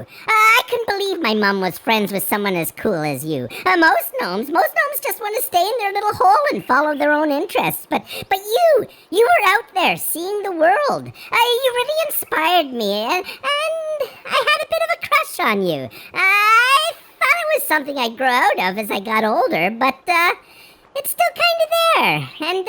too. I couldn't believe my mom was friends with someone as cool as you. Most gnomes just want to stay in their little hole and follow their own interests. But you were out there seeing the world. You really inspired me, and I had a bit of a crush on you. I thought it was something I'd grow out of as I got older, but it's still kind of there, and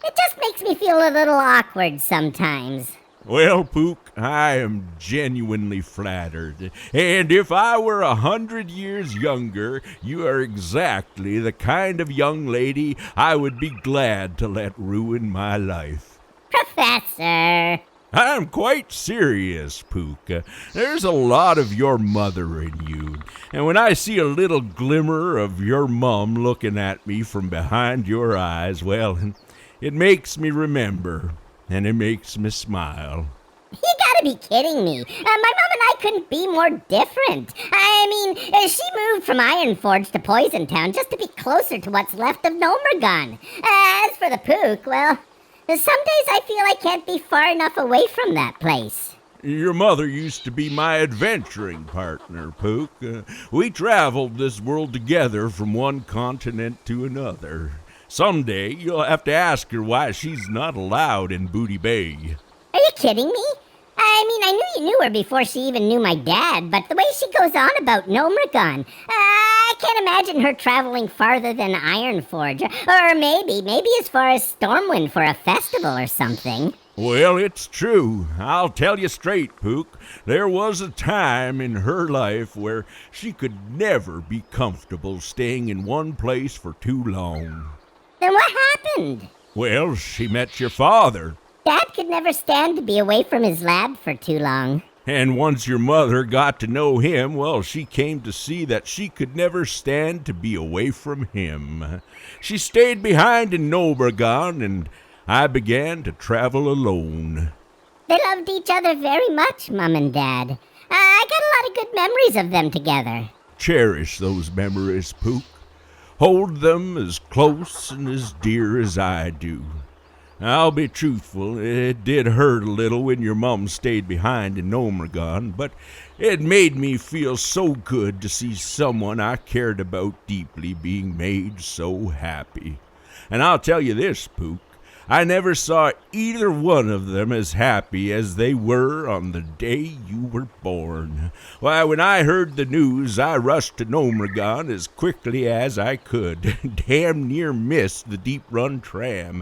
it just makes me feel a little awkward sometimes. Well, Pook, I am genuinely flattered, and if I were 100 years younger, you are exactly the kind of young lady I would be glad to let ruin my life. Professor! I'm quite serious, Pook. There's a lot of your mother in you, and when I see a little glimmer of your mum looking at me from behind your eyes, well, it makes me remember, and it makes me smile. You gotta be kidding me. My mom and I couldn't be more different. I mean, she moved from Ironforge to Poison Town just to be closer to what's left of Nomergon. As for the Pook, well, some days I feel I can't be far enough away from that place. Your mother used to be my adventuring partner, Pook. We traveled this world together from one continent to another. Someday you'll have to ask her why she's not allowed in Booty Bay. Are you kidding me? I mean, I knew you knew her before she even knew my dad, but the way she goes on about Nomergon, I can't imagine her traveling farther than Ironforge, or maybe as far as Stormwind for a festival or something. Well, it's true. I'll tell you straight, Pook. There was a time in her life where she could never be comfortable staying in one place for too long. Then what happened? Well, she met your father. Dad could never stand to be away from his lab for too long. And once your mother got to know him, well, she came to see that she could never stand to be away from him. She stayed behind in Nomergon, and I began to travel alone. They loved each other very much, Mom and Dad. I got a lot of good memories of them together. Cherish those memories, Pook. Hold them as close and as dear as I do. I'll be truthful, it did hurt a little when your mom stayed behind in Nomergon, but it made me feel so good to see someone I cared about deeply being made so happy. And I'll tell you this, Pook, I never saw either one of them as happy as they were on the day you were born. Why, when I heard the news, I rushed to Nomergon as quickly as I could. Damn near missed the Deeprun Tram.